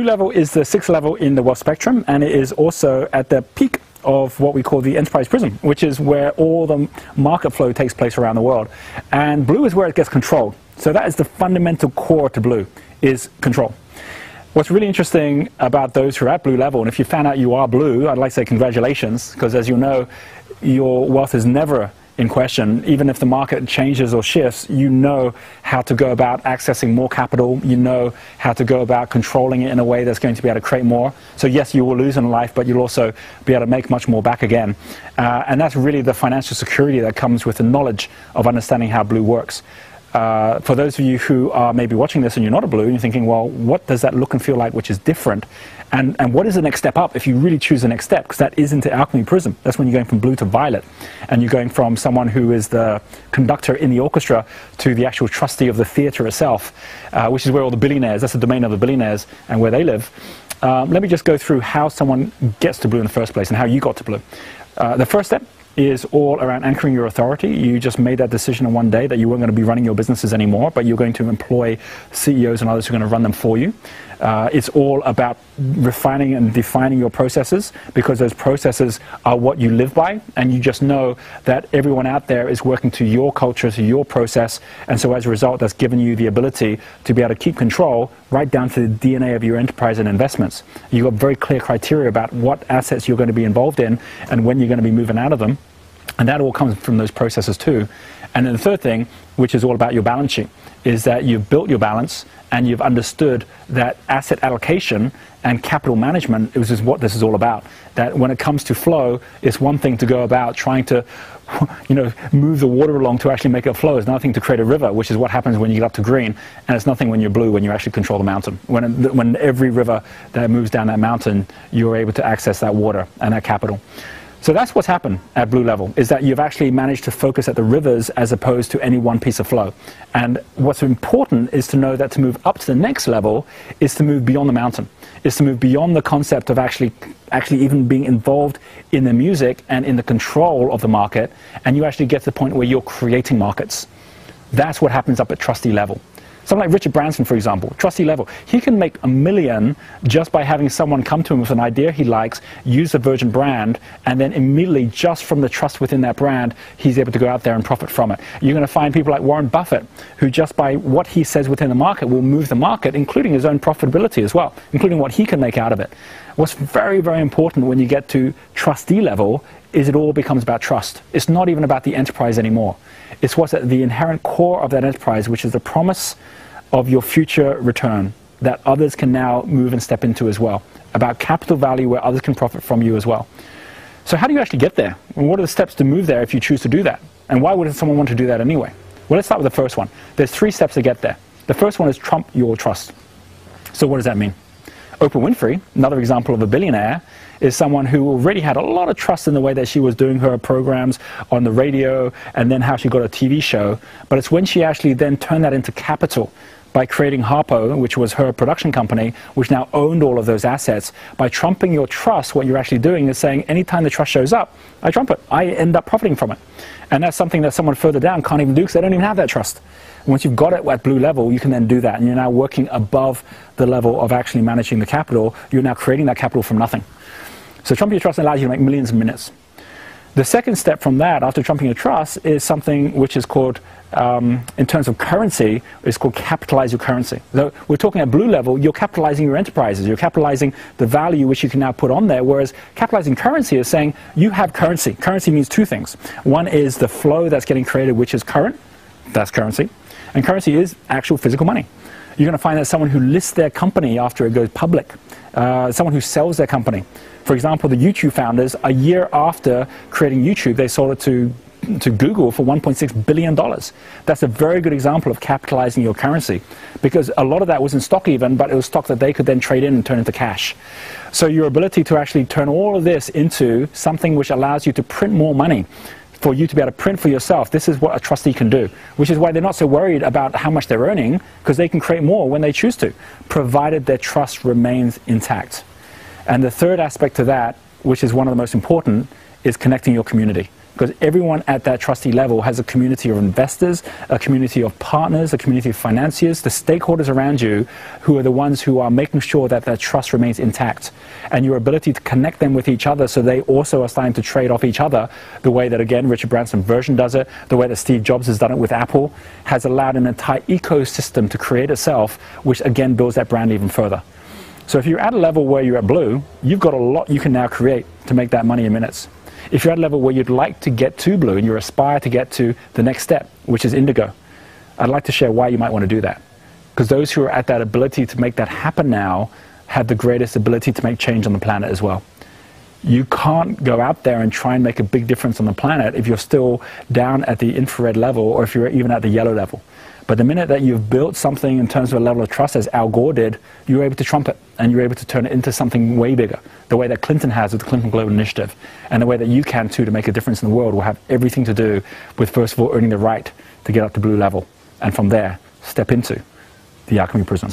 level is the sixth level in the wealth spectrum, and it is also at the peak of what we call the enterprise prism, which is where all the market flow takes place around the world. And blue is where it gets controlled. So that is the fundamental core to blue, is control. What's really interesting about those who are at blue level, and if you found out you are blue, I'd like to say congratulations, because as you know, your wealth is never in question. Even if the market changes or shifts, you know how to go about accessing more capital. You know how to go about controlling it in a way that's going to be able to create more. So yes, you will lose in life, but you'll also be able to make much more back again. And that's really the financial security that comes with the knowledge of understanding how blue works. For those of you who are maybe watching this and you're not a blue, and you're thinking, well, what does that look and feel like which is different? And what is the next step up if you really choose the next step? Because that is into alchemy prism. That's when you're going from blue to violet. And you're going from someone who is the conductor in the orchestra to the actual trustee of the theater itself, which is where all the billionaires, that's the domain of the billionaires and where they live. Let me just go through how someone gets to blue in the first place and how you got to blue. The first step is all around anchoring your authority. You just made that decision on one day that you weren't going to be running your businesses anymore, but you're going to employ CEOs and others who are going to run them for you. It's all about refining and defining your processes, because those processes are what you live by, and you just know that everyone out there is working to your culture, to your process, and so as a result, that's given you the ability to be able to keep control right down to the DNA of your enterprise and investments. You've got very clear criteria about what assets you're going to be involved in and when you're going to be moving out of them. And that all comes from those processes too. And then the third thing, which is all about your balance sheet, is that you've built your balance and you've understood that asset allocation and capital management is what this is all about. That when it comes to flow, it's one thing to go about trying to, move the water along to actually make it flow. It's another thing to create a river, which is what happens when you get up to green. And it's nothing when you're blue, when you actually control the mountain. When every river that moves down that mountain, you're able to access that water and that capital. So that's what's happened at blue level, is that you've actually managed to focus at the rivers as opposed to any one piece of flow. And what's important is to know that to move up to the next level is to move beyond the mountain, is to move beyond the concept of actually even being involved in the music and in the control of the market, and you actually get to the point where you're creating markets. That's what happens up at trustee level. Someone like Richard Branson, for example, trustee level, he can make $1 million just by having someone come to him with an idea he likes, use the Virgin brand, and then immediately, just from the trust within that brand, he's able to go out there and profit from it. You're going to find people like Warren Buffett, who just by what he says within the market will move the market, including his own profitability as well, including what he can make out of it. What's very, very important when you get to trustee level is it all becomes about trust. It's not even about the enterprise anymore. It's what's at the inherent core of that enterprise, which is the promise of your future return that others can now move and step into as well, about capital value where others can profit from you as well. So how do you actually get there? And what are the steps to move there if you choose to do that? And why would someone want to do that anyway? Well, let's start with the first one. There's 3 steps to get there. The first one is trump your trust. So what does that mean? Oprah Winfrey, another example of a billionaire, is someone who already had a lot of trust in the way that she was doing her programs on the radio and then how she got a TV show. But it's when she actually then turned that into capital by creating Harpo, which was her production company, which now owned all of those assets. By trumping your trust, what you're actually doing is saying, anytime the trust shows up, I trump it. I end up profiting from it. And that's something that someone further down can't even do because they don't even have that trust. Once you've got it at blue level, you can then do that. And you're now working above the level of actually managing the capital. You're now creating that capital from nothing. So trumping your trust allows you to make millions in minutes. The second step from that, after trumping your trust, is something which is called, in terms of currency, is called capitalize your currency. So we're talking at blue level, you're capitalizing your enterprises. You're capitalizing the value which you can now put on there, whereas capitalizing currency is saying you have currency. Currency means 2 things. One is the flow that's getting created, which is current. That's currency. And currency is actual physical money. You're going to find that someone who lists their company after it goes public, someone who sells their company. For example, the YouTube founders, a year after creating YouTube, they sold it to Google for $1.6 billion. That's a very good example of capitalizing your currency, because a lot of that wasn't stock even, but it was stock that they could then trade in and turn into cash. So your ability to actually turn all of this into something which allows you to print more money, for you to be able to print for yourself, this is what a trustee can do, which is why they're not so worried about how much they're earning, because they can create more when they choose to, provided their trust remains intact. And the third aspect to that, which is one of the most important, is connecting your community. because everyone at that trustee level has a community of investors, a community of partners, a community of financiers, the stakeholders around you who are the ones who are making sure that that trust remains intact. And your ability to connect them with each other so they also are starting to trade off each other, the way that, again, Richard Branson's version does it, the way that Steve Jobs has done it with Apple, has allowed an entire ecosystem to create itself, which again builds that brand even further. So if you're at a level where you're at blue, you've got a lot you can now create to make that money in minutes. If you're at a level where you'd like to get to blue and you aspire to get to the next step, which is indigo, I'd like to share why you might want to do that. Because those who are at that ability to make that happen now have the greatest ability to make change on the planet as well. You can't go out there and try and make a big difference on the planet if you're still down at the infrared level or if you're even at the yellow level. But the minute that you've built something in terms of a level of trust, as Al Gore did, you're able to trump it and you're able to turn it into something way bigger. The way that Clinton has with the Clinton Global Initiative, and the way that you can too to make a difference in the world will have everything to do with, first of all, earning the right to get up to blue level. And from there, step into the alchemy prism.